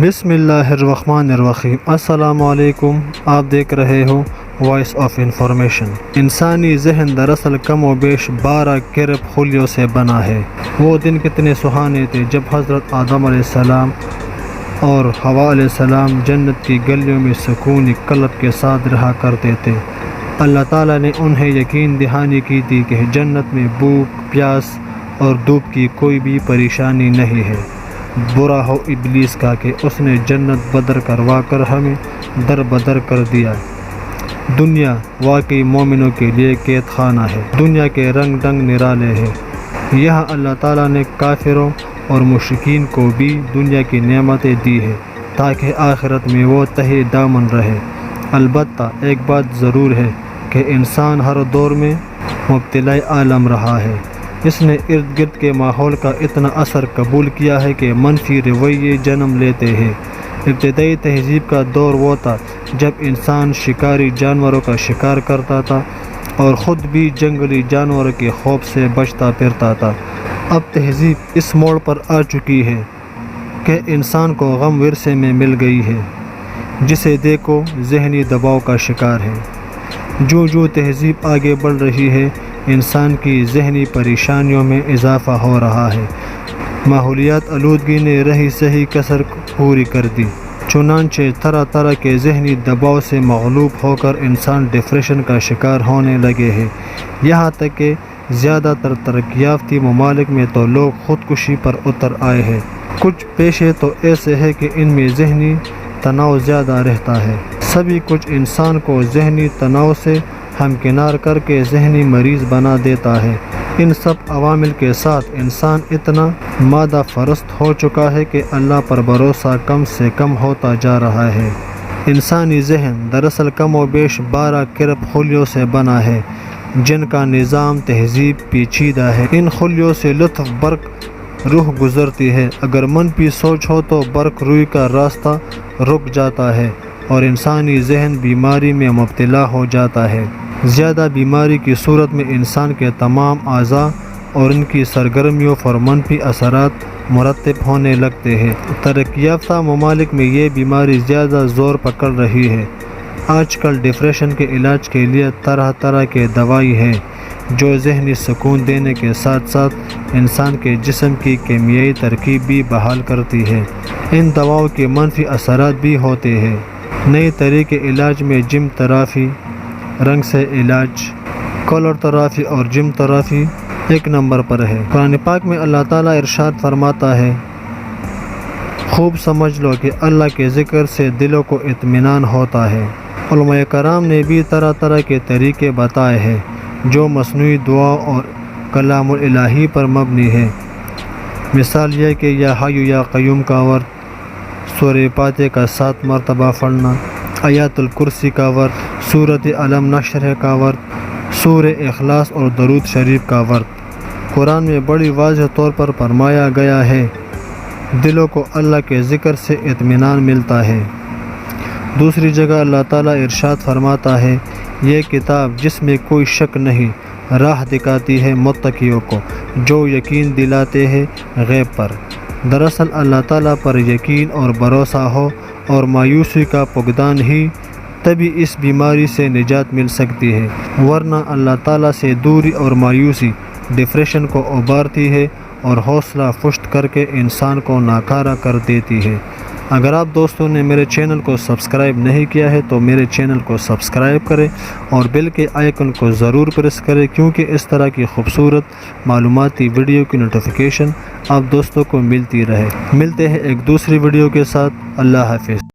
بسم اللہ الرحمن الرحیم۔ السلام علیکم، آپ دیکھ رہے ہو وائس آف انفارمیشن۔ انسانی ذہن دراصل کم و بیش 12 کرب خلیوں سے بنا ہے۔ وہ دن کتنے سہانے تھے جب حضرت آدم علیہ السلام اور حوا علیہ السلام جنت کی گلیوں میں سکون قلب کے ساتھ رہا کرتے تھے۔ اللہ تعالیٰ نے انہیں یقین دہانی کی تھی کہ جنت میں بھوک، پیاس اور دھوپ کی کوئی بھی پریشانی نہیں ہے۔ برا ہو ابلیس کا کہ اس نے جنت بدر کروا کر ہمیں در بدر کر دیا۔ دنیا واقعی مومنوں کے لیے قید خانہ ہے۔ دنیا کے رنگ ڈنگ نرالے ہیں۔ یہاں اللہ تعالیٰ نے کافروں اور مشرکین کو بھی دنیا کی نعمتیں دی ہیں تاکہ آخرت میں وہ تہی دامن رہے۔ البتہ ایک بات ضرور ہے کہ انسان ہر دور میں مبتلا عالم رہا ہے۔ اس نے ارد گرد کے ماحول کا اتنا اثر قبول کیا ہے کہ منفی رویے جنم لیتے ہیں۔ ابتدائی تہذیب کا دور وہ تھا جب انسان شکاری جانوروں کا شکار کرتا تھا اور خود بھی جنگلی جانوروں کے خوف سے بچتا پھرتا تھا۔ اب تہذیب اس موڑ پر آ چکی ہے کہ انسان کو غم ورثے میں مل گئی ہے۔ جسے دیکھو ذہنی دباؤ کا شکار ہے۔ جو تہذیب آگے بڑھ رہی ہے، انسان کی ذہنی پریشانیوں میں اضافہ ہو رہا ہے۔ ماحولیات آلودگی نے رہی صحیح کسر پوری کر دی۔ چنانچہ طرح طرح کے ذہنی دباؤ سے مغلوب ہو کر انسان ڈپریشن کا شکار ہونے لگے ہیں۔ یہاں تک کہ زیادہ تر ترقی یافتہ ممالک میں تو لوگ خودکشی پر اتر آئے ہیں۔ کچھ پیشے تو ایسے ہیں کہ ان میں ذہنی تناؤ زیادہ رہتا ہے۔ سبھی کچھ انسان کو ذہنی تناؤ سے ہمکنار کر کے ذہنی مریض بنا دیتا ہے۔ ان سب عوامل کے ساتھ انسان اتنا مادہ پرست ہو چکا ہے کہ اللہ پر بھروسہ کم سے کم ہوتا جا رہا ہے۔ انسانی ذہن دراصل کم و بیش 12 کرب خلیوں سے بنا ہے جن کا نظام تہذیب پیچیدہ ہے۔ ان خلیوں سے لطف برق روح گزرتی ہے۔ اگر منفی سوچ ہو تو برق روح کا راستہ رک جاتا ہے اور انسانی ذہن بیماری میں مبتلا ہو جاتا ہے۔ زیادہ بیماری کی صورت میں انسان کے تمام اعضاء اور ان کی سرگرمیوں پر منفی اثرات مرتب ہونے لگتے ہیں۔ ترقی یافتہ ممالک میں یہ بیماری زیادہ زور پکڑ رہی ہے۔ آج کل ڈپریشن کے علاج کے لیے طرح طرح کے دوائی ہیں جو ذہنی سکون دینے کے ساتھ ساتھ انسان کے جسم کی کیمیائی ترکیب بھی بحال کرتی ہے۔ ان دواؤں کے منفی اثرات بھی ہوتے ہیں۔ نئے طریقے علاج میں جم تھراپی، رنگ سے علاج، کلر تھراپی اور جم تھراپی ایک نمبر پر ہے۔ قرآن پاک میں اللہ تعالیٰ ارشاد فرماتا ہے، خوب سمجھ لو کہ اللہ کے ذکر سے دلوں کو اطمینان ہوتا ہے۔ علماء کرام نے بھی طرح طرح کے طریقے بتائے ہیں جو مصنوعی دعا اور کلام الہی پر مبنی ہے۔ مثال یہ کہ یا حی یا قیوم کا ورد، سورہ فاتحہ کا 7 مرتبہ پڑھنا، آیات الکرسی کا ورد، سورۃ علم نشر کا ورد، سورہ اخلاص اور درود شریف کا ورد۔ قرآن میں بڑی واضح طور پر فرمایا گیا ہے دلوں کو اللہ کے ذکر سے اطمینان ملتا ہے۔ دوسری جگہ اللہ تعالیٰ ارشاد فرماتا ہے، یہ کتاب جس میں کوئی شک نہیں راہ دکھاتی ہے متقیوں کو جو یقین دلاتے ہیں غیب پر۔ دراصل اللہ تعالیٰ پر یقین اور بھروسہ ہو اور مایوسی کا فقدان ہی تبھی اس بیماری سے نجات مل سکتی ہے، ورنہ اللہ تعالیٰ سے دوری اور مایوسی ڈپریشن کو ابھارتی ہے اور حوصلہ پشت کر کے انسان کو ناکارہ کر دیتی ہے۔ اگر آپ دوستوں نے میرے چینل کو سبسکرائب نہیں کیا ہے تو میرے چینل کو سبسکرائب کریں اور بیل کے آئیکن کو ضرور پریس کریں، کیونکہ اس طرح کی خوبصورت معلوماتی ویڈیو کی نوٹیفیکیشن آپ دوستوں کو ملتی رہے۔ ملتے ہیں ایک دوسری ویڈیو کے ساتھ۔ اللہ حافظ۔